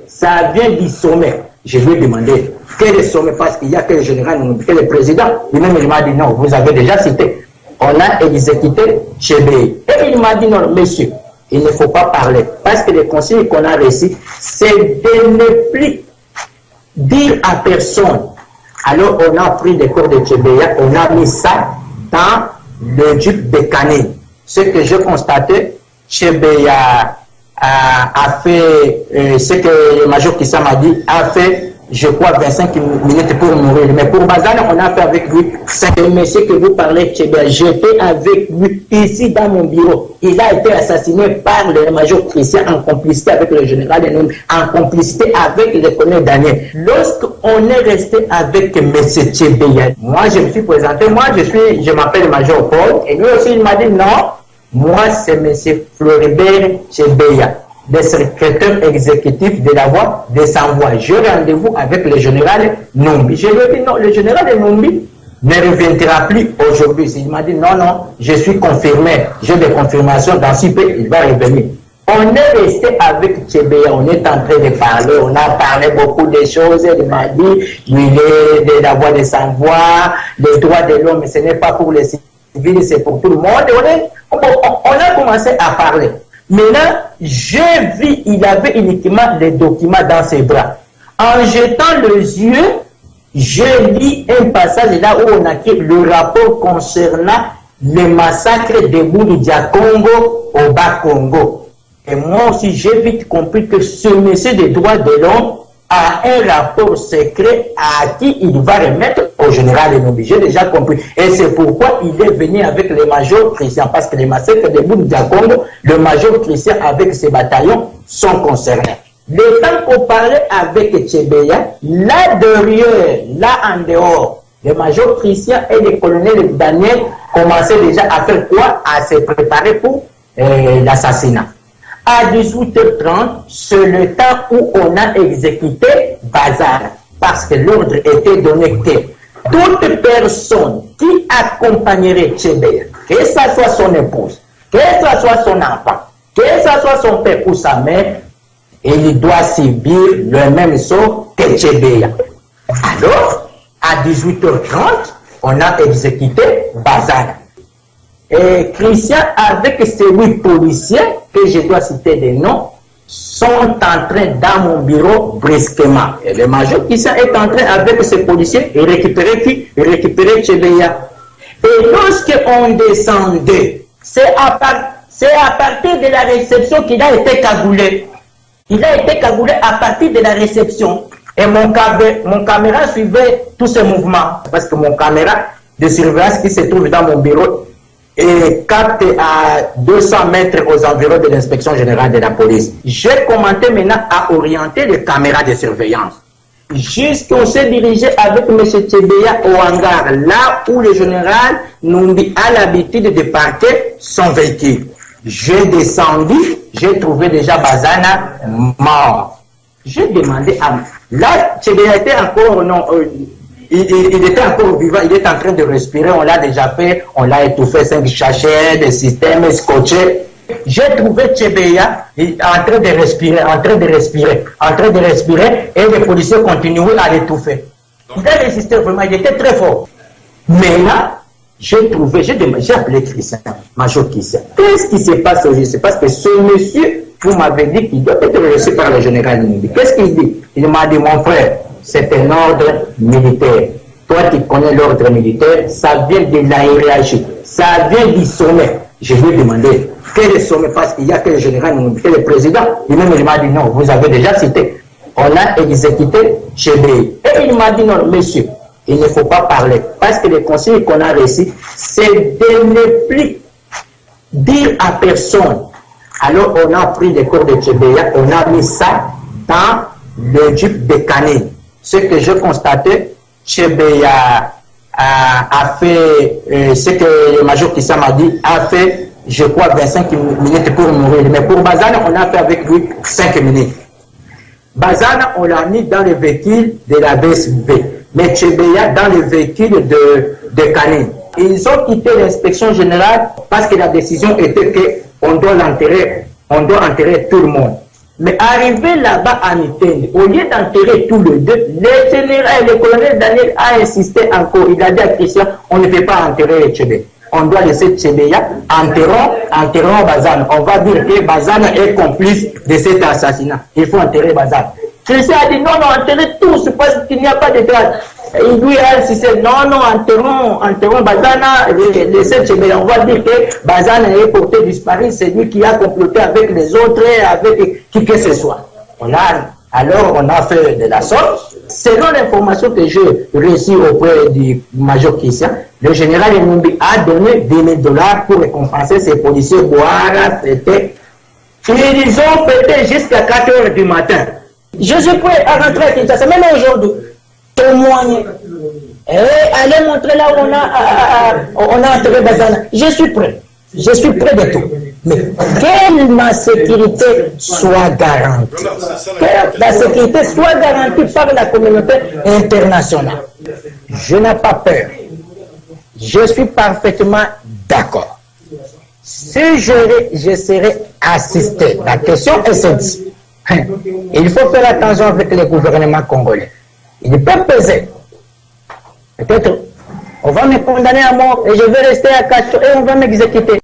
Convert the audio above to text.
Ça vient du sommet. Je lui ai demandé quel est le sommet parce qu'il n'y a que le général, que le président. Lui-même, il m'a dit non, vous avez déjà cité. On a exécuté Tchébé. Et il m'a dit non, monsieur, il ne faut pas parler. Parce que le conseil qu'on a reçu, c'est de ne plus dire à personne. Alors, on a pris le corps de Tchébéa, on a mis ça dans le duc de Canet. Ce que j'ai constaté, Tchébéa a fait ce que le major Kissa m'a dit, a fait, je crois, 25 minutes pour mourir. Mais pour Bazana, on a fait avec lui. C'est le monsieur que vous parlez, Tchébéa. J'étais avec lui ici dans mon bureau. Il a été assassiné par le major Christian en complicité avec le général Enoum, en complicité avec le colonel Daniel. Lorsqu'on est resté avec M. Tchébéa, moi je me suis présenté, je m'appelle Major Paul, et lui aussi il m'a dit non, moi c'est M. Floribert Tchébéa, le secrétaire exécutif de la voie de Sans-Voix. J'ai rendez-vous avec le général Numbi. Je lui ai dit non, le général Numbi ne reviendra plus aujourd'hui. Il m'a dit non, non, je suis confirmé, j'ai des confirmations, dans 6 peu, il va revenir. On est resté avec Tchébéa, on est en train de parler, on a parlé beaucoup de choses, il m'a dit, il est de la voie de Sans-Voix, les droits de l'homme, ce n'est pas pour les civils, c'est pour tout le monde. On a commencé à parler. Maintenant, j'ai vu, il avait uniquement des documents dans ses bras. En jetant les yeux, je lis un passage là où on a écrit le rapport concernant le massacre de Bouloudia Congo au Bas-Congo. Et moi aussi, j'ai vite compris que ce monsieur des droits de l'homme a un rapport secret à qui il va remettre au général Enobi. J'ai déjà compris. Et c'est pourquoi il est venu avec le major Christian. Parce que les massacres de Bouloudia Congo, le major Christian avec ses bataillons sont concernés. Le temps qu'on parlait avec Tchébéa, là derrière, là en dehors, le major Christian et le colonel Daniel commençaient déjà à faire quoi? À se préparer pour l'assassinat. À 18h30, c'est le temps où on a exécuté Bazar. Parce que l'ordre était donné que toute personne qui accompagnerait Tchébéa, que ce soit son épouse, que ce soit son enfant, que ce soit son père ou sa mère, il doit subir le même sort que Tchébéa. Alors, à 18h30, on a exécuté Bazar. Et Christian, avec ces 8 policiers, que je dois citer des noms, sont entrés dans mon bureau brusquement. Et le major Christian est entré avec ces policiers et récupérer qui? Récupérer Tchébéa. Et lorsqu'on descendait, c'est à partir de la réception qu'il a été cagoulé. Il a été cagoulé à partir de la réception. Et mon caméra suivait tous ces mouvements. Parce que mon caméra de surveillance qui se trouve dans mon bureau est capte à 200 mètres aux environs de l'inspection générale de la police. J'ai commencé maintenant à orienter les caméras de surveillance. Jusqu'on s'est dirigé avec M. Tchébéa au hangar, là où le général Numbi a l'habitude de parquer son véhicule. J'ai descendu, j'ai trouvé déjà Bazana mort. J'ai demandé à... Là, Tchébéa était encore... Non, il était encore vivant, il est en train de respirer, on l'a déjà fait, on l'a étouffé, 5 sachets, des systèmes scotchés. J'ai trouvé Tchébéa en train de respirer, et les policiers continuaient à l'étouffer. Il a résisté vraiment, il était très fort. Mais là, j'ai appelé Christian, Major Christian. Qu'est-ce qui se passe aujourd'hui? C'est parce que ce monsieur, vous m'avez dit qu'il doit être reçu par le général Numbi. Qu'est-ce qu'il dit? Il m'a dit, mon frère, c'est un ordre militaire. Toi qui connais l'ordre militaire, ça vient de la hiérarchie, ça vient du sommet. Je lui ai demandé quel est le sommet parce qu'il y a que le général, que le président. Lui-même il m'a dit non, vous avez déjà cité. On a exécuté Tchébé. Et il m'a dit non, monsieur, il ne faut pas parler. Parce que le conseil qu'on a reçu, c'est de ne plus dire à personne. Alors on a pris le corps de Tchébéa, on a mis ça dans le duc de Canet. Ce que j'ai constaté, Tchébéa a fait ce que le major Kissa m'a dit, a fait, je crois, 25 minutes pour mourir. Mais pour Bazana, on a fait avec lui 5 minutes. Bazana, on l'a mis dans le véhicule de la BSB. Mais Tchébéa dans le véhicule de Canet. Ils ont quitté l'inspection générale parce que la décision était qu'on doit l'enterrer, on doit enterrer tout le monde. Mais arrivé là-bas à Mitende, au lieu d'enterrer tous les deux, le colonel Daniel a insisté encore. Il a dit à Christian, on ne peut pas enterrer Tchébé. On doit laisser Tchébeya, enterrons Bazana. On va dire que Bazana est complice de cet assassinat. Il faut enterrer Bazana. Christian a dit non, enterrez tous parce qu'il n'y a pas de traces. Il lui a insisté, non, enterrons Bazana, laissez Tchébeya. On va dire que Bazana est porté disparu, c'est lui qui a comploté avec les autres, avec qui que ce soit. Alors on a fait de la sorte. Selon l'information que j'ai reçue auprès du major Christian, le général Enumbi a donné 10 000 $ pour récompenser ces policiers. Ils ont pété jusqu'à 4 h du matin. Je suis prêt à rentrer à Kinshasa, même aujourd'hui. Témoigner. Et aller montrer là où on a enterré Bazana. Je suis prêt. Je suis prêt de tout. Mais que ma sécurité soit garantie. Que la sécurité soit garantie par la communauté internationale. Je n'ai pas peur. Je suis parfaitement d'accord. Si je serai assisté, la question est celle-ci. Il faut faire attention avec le gouvernement congolais. Il peut peser. Peut-être, on va me condamner à mort et je vais rester à Kacho et on va m'exécuter.